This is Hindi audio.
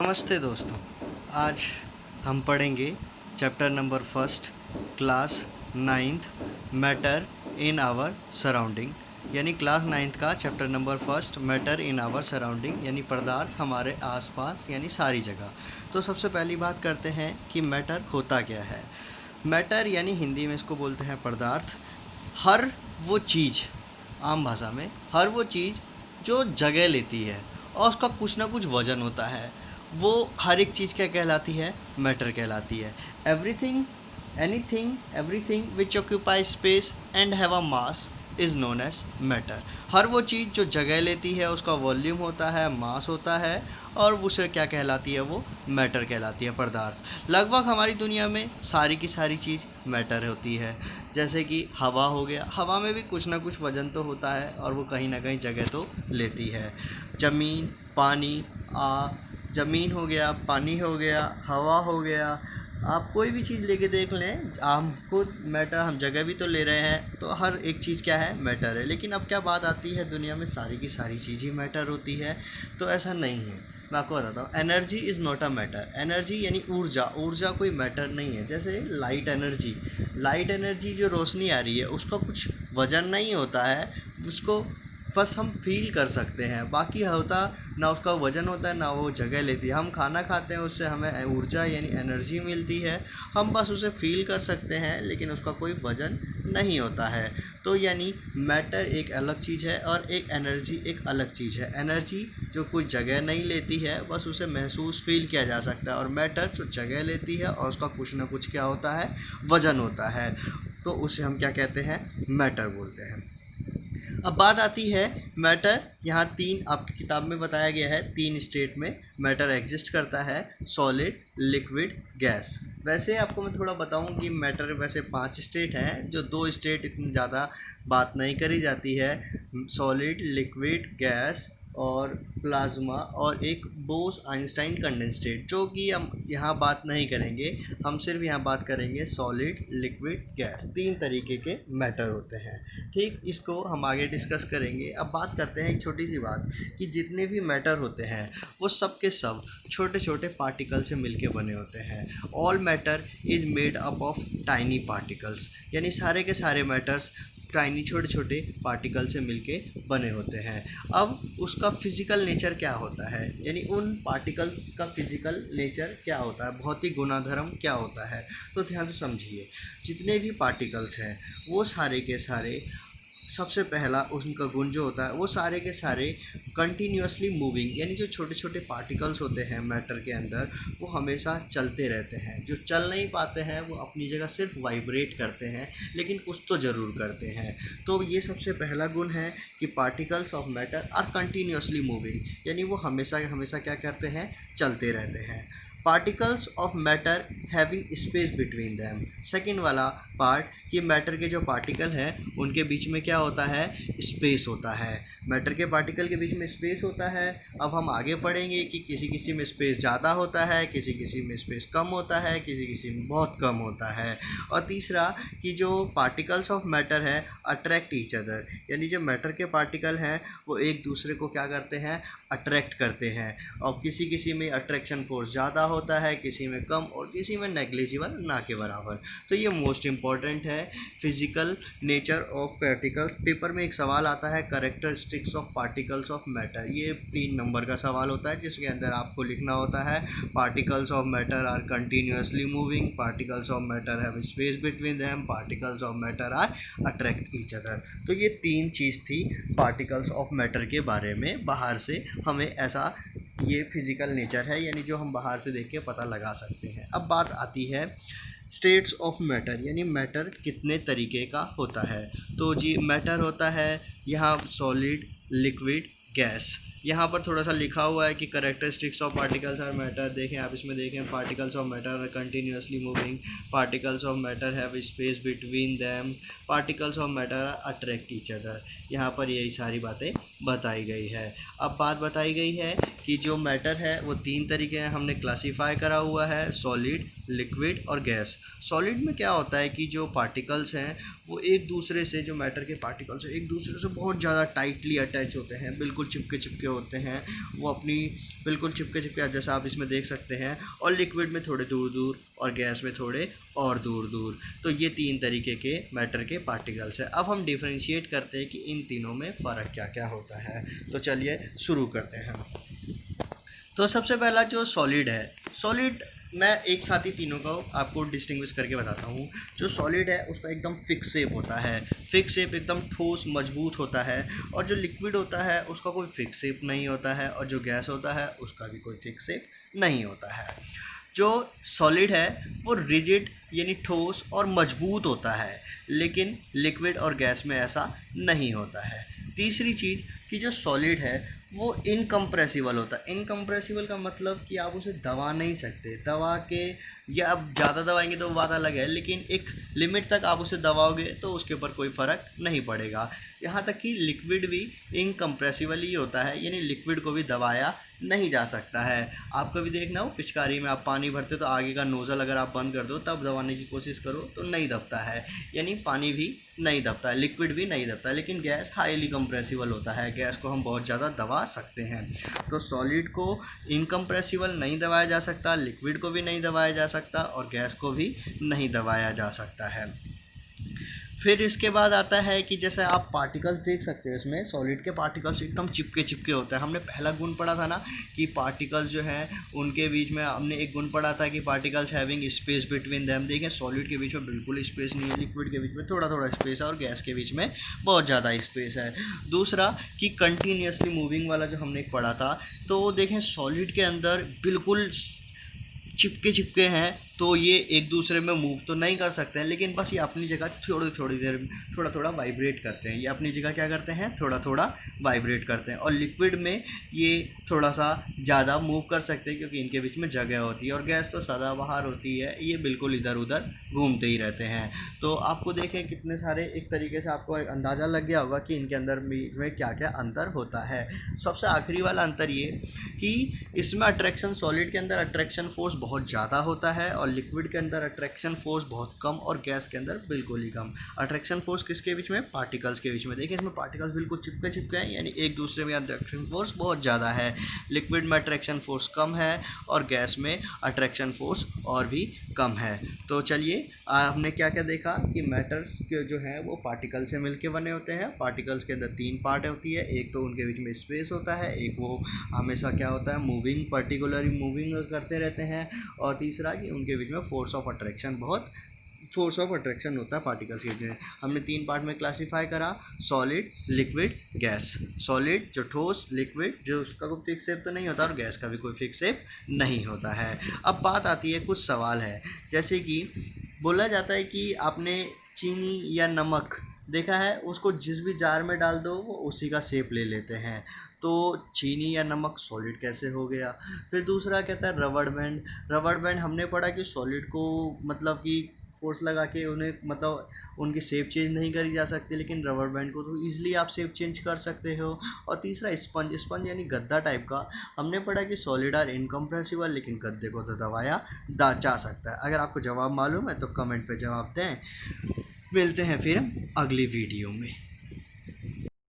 नमस्ते दोस्तों। आज हम पढ़ेंगे chapter number first, class ninth, matter in our surrounding. यानी क्लास नाइन्थ का chapter number first, matter in our surrounding, यानी पदार्थ हमारे आसपास, यानी सारी जगह। तो सबसे पहली बात करते हैं कि मैटर होता क्या है। मैटर यानी हिंदी में इसको बोलते हैं पदार्थ। हर वो चीज़, आम भाषा में हर वो चीज़ जो जगह लेती है और उसका कुछ ना कुछ वजन होता है, वो हर एक चीज़ क्या कहलाती है? मैटर कहलाती है। Everything, anything, everything which occupy space and have a mass is known as matter. हर वो चीज़ जो जगह लेती है, उसका वॉल्यूम होता है, मास होता है, और उसे क्या कहलाती है? वो मैटर कहलाती है, पदार्थ। लगभग हमारी दुनिया में सारी की सारी चीज़ मैटर होती है। जैसे कि हवा हो गया, हवा में भी कुछ ना कुछ वजन तो होता है और वो कहीं ना कहीं जगह तो लेती है। ज़मीन, पानी, ज़मीन हो गया, पानी हो गया, हवा हो गया, आप कोई भी चीज़ लेके देख लें, हम खुद मैटर, हम जगह भी तो ले रहे हैं, तो हर एक चीज़ क्या है? मैटर है। लेकिन अब क्या बात आती है, दुनिया में सारी की सारी चीज़ ही मैटर होती है, तो ऐसा नहीं है। मैं आपको बताता हूँ, energy is not a matter. Energy यानी ऊर्जा, ऊर्जा कोई मैटर नहीं है। जैसे लाइट एनर्जी, लाइट एनर्जी जो रोशनी आ रही है, उसका कुछ वजन नहीं होता है, उसको बस हम फील कर सकते हैं। बाकी होता ना, उसका वजन होता है, ना वो जगह लेती है। हम खाना खाते हैं, उससे हमें ऊर्जा यानी एनर्जी मिलती है, हम बस उसे फील कर सकते हैं, लेकिन उसका कोई वजन नहीं होता है। तो यानी मैटर एक अलग चीज़ है और एक एनर्जी एक अलग चीज़ है। एनर्जी जो कोई जगह नहीं लेती है, बस उसे महसूस फील किया जा सकता है, और मैटर जो जगह लेती है और उसका कुछ ना कुछ क्या होता है? वजन होता है। तो उसे हम क्या कहते हैं? मैटर बोलते हैं। अब बात आती है मैटर, यहाँ तीन आपकी किताब में बताया गया है, तीन स्टेट में मैटर एग्जिस्ट करता है: सॉलिड, लिक्विड, गैस। वैसे आपको मैं थोड़ा बताऊं कि मैटर वैसे 5 स्टेट हैं, जो 2 स्टेट इतनी ज़्यादा बात नहीं करी जाती है: सॉलिड, लिक्विड, गैस और प्लाज्मा, और एक बोस आइंस्टाइन कंडेंसेट, जो कि हम यहाँ बात नहीं करेंगे। हम सिर्फ यहाँ बात करेंगे सॉलिड, लिक्विड, गैस। 3 तरीके के मैटर होते हैं। ठीक, इसको हम आगे डिस्कस करेंगे। अब बात करते हैं एक छोटी सी बात, कि जितने भी मैटर होते हैं वो सब के सब छोटे छोटे पार्टिकल से मिलके बने होते हैं। All matter is made up of tiny particles, यानी सारे के सारे मैटर्स टाइनी, छोटे छोटे पार्टिकल से मिलके बने होते हैं। अब उसका फिज़िकल नेचर क्या होता है, यानी उन पार्टिकल्स का फिज़िकल नेचर क्या होता है, भौतिक गुणधर्म क्या होता है, तो ध्यान से समझिए। जितने भी पार्टिकल्स हैं वो सारे के सारे, सबसे पहला उनका गुण जो होता है, वो सारे के सारे कंटिन्यूसली मूविंग, यानी जो छोटे छोटे पार्टिकल्स होते हैं मैटर के अंदर, वो हमेशा चलते रहते हैं। जो चल नहीं पाते हैं वो अपनी जगह सिर्फ वाइब्रेट करते हैं, लेकिन कुछ तो ज़रूर करते हैं। तो ये सबसे पहला गुण है कि particles of matter are continuously moving, यानी वो हमेशा हमेशा क्या करते हैं? चलते रहते हैं। Particles of matter having space between them. Second वाला पार्ट, कि मैटर के जो पार्टिकल हैं उनके बीच में क्या होता है? स्पेस होता है। मैटर के पार्टिकल के बीच में स्पेस होता है। अब हम आगे पढ़ेंगे कि किसी किसी में स्पेस ज़्यादा होता है, किसी किसी में स्पेस कम होता है, किसी किसी में बहुत कम होता है। और तीसरा, कि जो पार्टिकल्स ऑफ मैटर है अट्रैक्ट ईच अदर, यानी जो मैटर के पार्टिकल हैं वो एक दूसरे को क्या करते हैं? अट्रैक्ट करते हैं। और किसी किसी में अट्रैक्शन फोर्स ज़्यादा होता है, किसी में कम, और किसी में नेग्लिजिबल, ना के बराबर। तो ये मोस्ट इम्पॉर्टेंट है, physical nature of particles. Paper में एक सवाल आता है, characteristics of particles of matter. ये 3 नंबर का सवाल होता है, जिसके अंदर आपको लिखना होता है particles of matter are continuously moving, particles of matter have space between them, particles of matter are attract each other. तो ये 3 चीज़ थी पार्टिकल्स ऑफ मैटर के बारे में। बाहर से हमें ऐसा, ये फिज़िकल नेचर है, यानी जो हम बाहर से देख के पता लगा सकते हैं। अब बात आती है स्टेट्स ऑफ मैटर, यानी मैटर कितने तरीके का होता है। तो जी, मैटर होता है यहाँ सॉलिड, लिक्विड, गैस। यहाँ पर थोड़ा सा लिखा हुआ है कि characteristics of particles are matter. देखें आप, इसमें देखें, particles of matter are continuously moving, particles of matter have space between them, particles of matter are attract each other. यहाँ पर यही सारी बातें बताई गई है। अब बात बताई गई है कि जो मैटर है वो तीन तरीके हैं हमने क्लासीफाई करा हुआ है, सॉलिड, लिक्विड और गैस। सॉलिड में क्या होता है कि जो पार्टिकल्स हैं वो एक दूसरे से, जो मैटर के पार्टिकल्स हैं एक दूसरे से बहुत ज़्यादा टाइटली अटैच होते हैं, बिल्कुल चिपके चिपके होते हैं, वो अपनी बिल्कुल चिपके चिपके जैसा आप इसमें देख सकते हैं। और लिक्विड में थोड़े दूर दूर और गैस में थोड़े और दूर दूर। तो ये तीन तरीके के मैटर के पार्टिकल्स हैं। अब हम डिफ्रेंशिएट करते हैं कि इन तीनों में फ़र्क क्या क्या होता है। तो चलिए शुरू करते हैं हम। तो सबसे पहला जो सॉलिड है, सॉलिड मैं एक साथ ही तीनों को आपको डिस्टिंग्विश करके बताता हूँ। जो सॉलिड है उसका एकदम फिक्स शेप होता है, फिक्स शेप एकदम ठोस मजबूत होता है। और जो लिक्विड होता है उसका कोई फिक्स शेप नहीं होता है, और जो गैस होता है उसका भी कोई फिक्स शेप नहीं होता है। जो सॉलिड है वो रिजिड यानी ठोस और मजबूत होता है, लेकिन लिक्विड और गैस में ऐसा नहीं होता है। तीसरी चीज़ कि जो सॉलिड है वो इनकम्प्रेसिबल होता है। इनकम्प्रेसिबल का मतलब कि आप उसे दबा नहीं सकते, दबा के या आप ज़्यादा दबाएंगे तो बात अलग है, लेकिन एक लिमिट तक आप उसे दबाओगे तो उसके ऊपर कोई फ़र्क नहीं पड़ेगा। यहाँ तक कि लिक्विड भी इनकम्प्रेसिबल ही होता है, यानी लिक्विड को भी दबाया नहीं जा सकता है। आप कभी देखना हो पिचकारी में आप पानी भरते हो तो आगे का नोज़ल अगर आप बंद कर दो तब दबाने की कोशिश करो तो नहीं दबता है, यानी पानी भी नहीं दबता है, लिक्विड भी नहीं दबता है। लेकिन गैस हाईली कंप्रेसिबल होता है, गैस को हम बहुत ज़्यादा दबा सकते हैं। तो सॉलिड को इनकम्प्रेसिबल नहीं दबाया जा सकता, लिक्विड को भी नहीं दबाया जा सकता और गैस को भी नहीं दबाया जा सकता है। फिर इसके बाद आता है कि जैसे आप पार्टिकल्स देख सकते हैं, इसमें सॉलिड के पार्टिकल्स एकदम चिपके चिपके होते हैं। हमने पहला गुण पढ़ा था ना कि पार्टिकल्स जो हैं उनके बीच में हमने एक गुण पढ़ा था कि particles having space between them. देखें सॉलिड के बीच में बिल्कुल स्पेस नहीं है, लिक्विड के बीच में थोड़ा थोड़ा स्पेस है और गैस के बीच में बहुत ज़्यादा स्पेस है। दूसरा कि कंटिन्यूसली मूविंग वाला जो हमने पढ़ा था, तो देखें सॉलिड के अंदर बिल्कुल चिपके चिपके हैं तो ये एक दूसरे में मूव तो नहीं कर सकते हैं, लेकिन बस ये अपनी जगह थोड़ी थोड़ी देर थोड़ा थोड़ा वाइब्रेट करते हैं। ये अपनी जगह क्या करते हैं, थोड़ा थोड़ा वाइब्रेट करते हैं। और लिक्विड में ये थोड़ा सा ज़्यादा मूव कर सकते हैं क्योंकि इनके बीच में जगह होती है। और गैस तो सदाबहार होती है, ये बिल्कुल इधर उधर घूमते ही रहते हैं। तो आपको देखें कितने सारे, एक तरीके से आपको एक अंदाज़ा लग गया होगा कि इनके अंदर बीच में क्या क्या अंतर होता है। सबसे आखिरी वाला अंतर ये कि इसमें अट्रैक्शन, सॉलिड के अंदर अट्रैक्शन फोर्स बहुत ज़्यादा होता है और लिक्विड के अंदर अट्रैक्शन फोर्स बहुत कम और गैस के अंदर बिल्कुल ही कम। अट्रैक्शन फोर्स किसके बीच में, पार्टिकल्स के बीच में। देखिए इसमें पार्टिकल्स बिल्कुल चिपके चिपके हैं, यानी एक दूसरे में अट्रैक्शन फोर्स बहुत ज़्यादा है। लिक्विड में अट्रैक्शन फोर्स कम है और गैस में अट्रैक्शन फोर्स और भी कम है। तो चलिए हमने क्या क्या देखा कि मैटर्स के जो हैं वो पार्टिकल से मिलके बने होते हैं। पार्टिकल्स के अंदर तीन पार्ट होती है, एक तो उनके बीच में स्पेस होता है, एक वो हमेशा क्या होता है मूविंग, पर्टिकुलरली मूविंग करते रहते हैं, और तीसरा कि उनके बीच में फोर्स ऑफ अट्रैक्शन होता है पार्टिकल्स के बीच में। हमने तीन पार्ट में क्लासीफाई करा, सॉलिड, लिक्विड, गैस। सॉलिड जो ठोस, लिक्विड जो उसका कोई फिक्स शेप तो नहीं होता और गैस का भी कोई फिक्स शेप नहीं होता है। अब बात आती है, कुछ सवाल है, जैसे कि बोला जाता है कि आपने चीनी या नमक देखा है, उसको जिस भी जार में डाल दो वो उसी का शेप ले लेते हैं। तो चीनी या नमक सॉलिड कैसे हो गया। फिर दूसरा कहता है रबड़ बैंड। रबड़ बैंड हमने पढ़ा कि सॉलिड को मतलब कि फोर्स लगा के उन्हें मतलब उनकी शेप चेंज नहीं करी जा सकती, लेकिन रबड़ बैंड को तो ईजिली आप शेप चेंज कर सकते हो। और तीसरा स्पंज, स्पंज यानी गद्दा टाइप का। हमने पढ़ा कि सॉलिड आर इनकम्प्रेसिबल, लेकिन गद्दे को तो दबाया जा सकता है। अगर आपको जवाब मालूम है तो कमेंट पे जवाब दें। मिलते हैं फिर अगली वीडियो में।